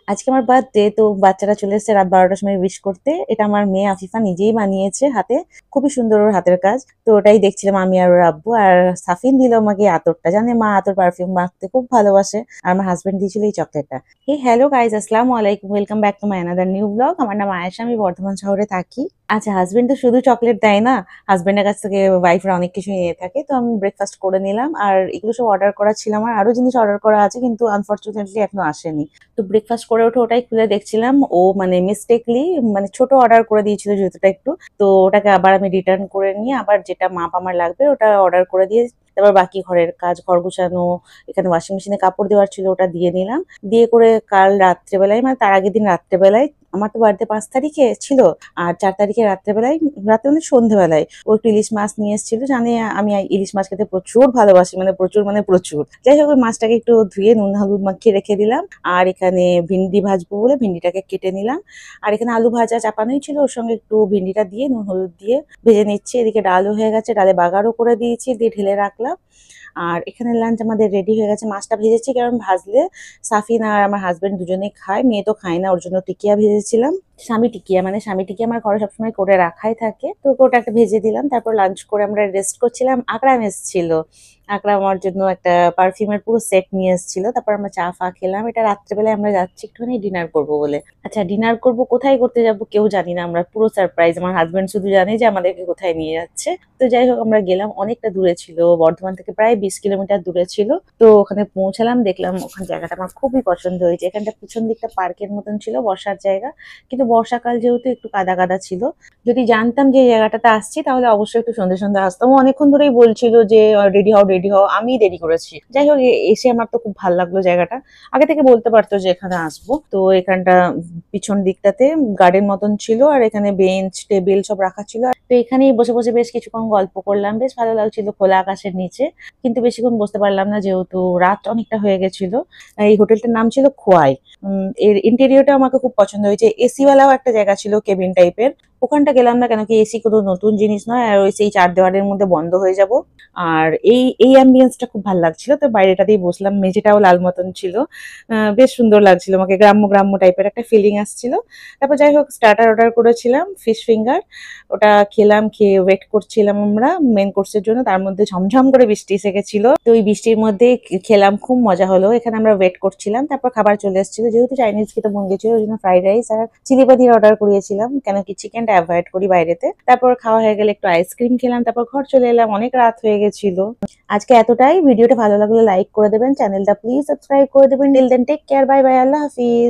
আজকে আমার বার্থডে, তো বাচ্চারা চলে এসেছে রাত 12টার সময় উইশ করতে। এটা আমার মেয়ে আফিফা নিজেই বানিয়েছে হাতে। খুবই সুন্দর ওর হাতের কাজ। তো ওটাই দেখছিলাম আমি আর ওর আব্বু। আর সাফিন দিল আমাকে এই আতরটা, জানে মা আতর পারফিউম মাখতে খুব ভালোবাসে। আর আমার হাজবেন্ড দিয়েছিল এই চকলেটটা। হে হ্যালো গাইজ, আসসালামু আলাইকুম, welcome back to my another new blog. আমার নাম আয়েশা, আমি বর্ধমান শহরে থাকি। আচ্ছা, হাজবেন্ড তো শুধু চকলেট দেয় না, হাজবেন্ডের কাছ থেকে ওয়াইফরা অনেক কিছু নিয়ে থাকে। তো আমি ব্রেকফাস্ট করে নিলাম, আর এগুলো সব অর্ডার করা ছিল। আমার আরো জিনিস অর্ডার করা আছে, কিন্তু আনফরচুনেটলি এখনো আসেনি। তো ব্রেকফাস্ট করে উঠে ওটাই খুলে দেখছিলাম। ও মানে মিস্টেকলি মানে ছোট অর্ডার করে দিয়েছিল জুতোটা একটু। তো ওটাকে আবার আমি রিটার্ন করে নিয়ে আবার যেটা মাপ আমার লাগবে ওটা অর্ডার করে দিয়ে তারপর বাকি ঘরের কাজ, ঘর গোছানো, এখানে ওয়াশিং মেশিনে কাপড় দেওয়ার ছিল ওটা দিয়ে নিলাম। দিয়ে করে কাল রাত্রেবেলায়, মানে তার আগের দিন রাত্রেবেলায়, আমার তো বার্থডে 5 তারিখে ছিল, আর 4 তারিখে রাত্রেবেলায়, রাতে মানে সন্ধ্যেবেলায় ও একটু ইলিশ মাছ নিয়ে এসেছিল। জানি আমি ইলিশ মাছ খেতে প্রচুর ভালোবাসি, মানে প্রচুর মানে প্রচুর। যাই হোক, ওই মাছটাকে একটু ধুয়ে নুন হলুদ মাখিয়ে রেখে দিলাম। আর এখানে ভিন্ডি ভাজবো বলে ভিন্ডিটাকে কেটে নিলাম। আর এখানে আলু ভাজা চাপানোই ছিল, ওর সঙ্গে একটু ভিন্ডিটা দিয়ে নুন হলুদ দিয়ে ভেজে নিচ্ছি। এদিকে ডালও হয়ে গেছে, ডালে বাগারও করে দিয়েছি, দিয়ে ঢেলে রাখলাম। আর এখানে লাঞ্চ আমাদের রেডি হয়ে গেছে। মাছটা ভেজেছি, কারণ ভাজলে সাফিন আর আমার হাজবেন্ড দুজনেই খায়, মেয়ে তো খায় না, ওর জন্য টিকিয়া ভেজেছিলাম। স্বামী টিকিয়া, মানে স্বামী টিকিয়া আমার ঘরে সবসময় করে রাখাই থাকে, তো ওটা একটা ভেজে দিলাম। তারপর লাঞ্চ করে আমরা রেস্ট করছিলাম। আকরাম এসেছিল, আকরাম আমার জন্য একটা পারফিউমের পুরো সেট নিয়ে এসেছিল। তারপর আমরা চা ফা খেলাম। এটা রাত্রেবেলায় আমরা যাচ্ছি একটুখানি ডিনার করবো বলে। আচ্ছা, ডিনার করব কোথায় করতে যাব কেউ জানি না, আমরা পুরো সারপ্রাইজ। আমার হাজবেন্ড শুধু জানে যে আমাদেরকে কোথায় নিয়ে যাচ্ছে। তো যাই হোক, আমরা গেলাম, অনেকটা দূরে ছিল, বর্ধমান থেকে প্রায় 20 কিলোমিটার দূরে ছিল। তো ওখানে পৌঁছালাম, দেখলাম ওখানে জায়গাটা আমার খুবই পছন্দ হয়েছে। এখানটা পিছন দিকটা পার্কের মতন ছিল, বসার জায়গা। কিন্তু বর্ষাকাল যেহেতু একটু কাদা কাদা ছিল। যদি জানতাম যে এই জায়গাটাতে আসছি, তাহলে অবশ্যই একটু সন্ধ্যে সন্ধ্যে আসতাম। ও অনেকক্ষণ ধরেই বলছিল যে রেডি হও রেডি হও, আমি দেরি করেছি। যাই হোক, এসে আমার তো খুব ভালো লাগলো জায়গাটা। আগে থেকে বলতে পারতো যে এখানে আসবো। তো এখানটা পিছন দিকটাতে গার্ডেন মতন ছিল, আর এখানে বেঞ্চ টেবিল সব রাখা ছিল। তো এখানেই বসে বসে বেশ কিছুক্ষণ গল্প করলাম, বেশ ভালো লাগছিল খোলা আকাশের নিচে। কিন্তু বেশিক্ষণ বসতে পারলাম না, যেহেতু রাত অনেকটা হয়ে গেছিল। এই হোটেলটার নাম ছিল খোয়াই। এর ইন্টেরিয়রটা আমাকে খুব পছন্দ হয়েছে। এসি ওয়ালাও একটা জায়গা ছিল, কেবিন টাইপের। ওখানটা গেলাম না, কেন কি এসি কোনো নতুন জিনিস নয়, আর ওই সেই 4 দেওয়ালের মধ্যে বন্ধ হয়ে যাব। আর এই এই অ্যাম্বিয়েন্সটা খুব ভালো লাগছিল। তো বাইরেটাতেই বসলাম, মেঝেটাও লাল মতন ছিল। বেশ সুন্দর লাগছিল, আমাকে গ্রাম্য গ্রাম্য টাইপের একটা ফিলিং আসছিল। তারপর যাই হোক, স্টার্টার অর্ডার করেছিলাম ফিশ ফিঙ্গার। ওটা খেলাম, খেয়ে ওয়েট করছিলাম আমরা মেন কোর্সের জন্য। তার মধ্যে ঝমঝম করে বৃষ্টি এসে গেছিল। তো ওই বৃষ্টির মধ্যে খেলাম, খুব মজা হলো। এখানে আমরা ওয়েট করছিলাম, তারপর খাবার চলে এসেছিল। যেহেতু চাইনিজ খেতে মন গেছিল, ওই জন্য ফ্রাইড রাইস আর চিলি পানির অর্ডার করিয়েছিলাম, কেন কি চিকেনটা অ্যাভয়েড করি বাইরেতে। তারপর খাওয়া হয়ে গেলে একটু আইসক্রিম খেলাম, তারপর ঘর চলে এলাম, অনেক রাত হয়ে গেছিল। আজকে এতটাই। ভিডিওটা ভালো লাগলে লাইক করে দেবেন, চ্যানেলটা প্লিজ সাবস্ক্রাইব করে দেবেন। Till then take care, bye bye, আল্লাহ হাফিজ।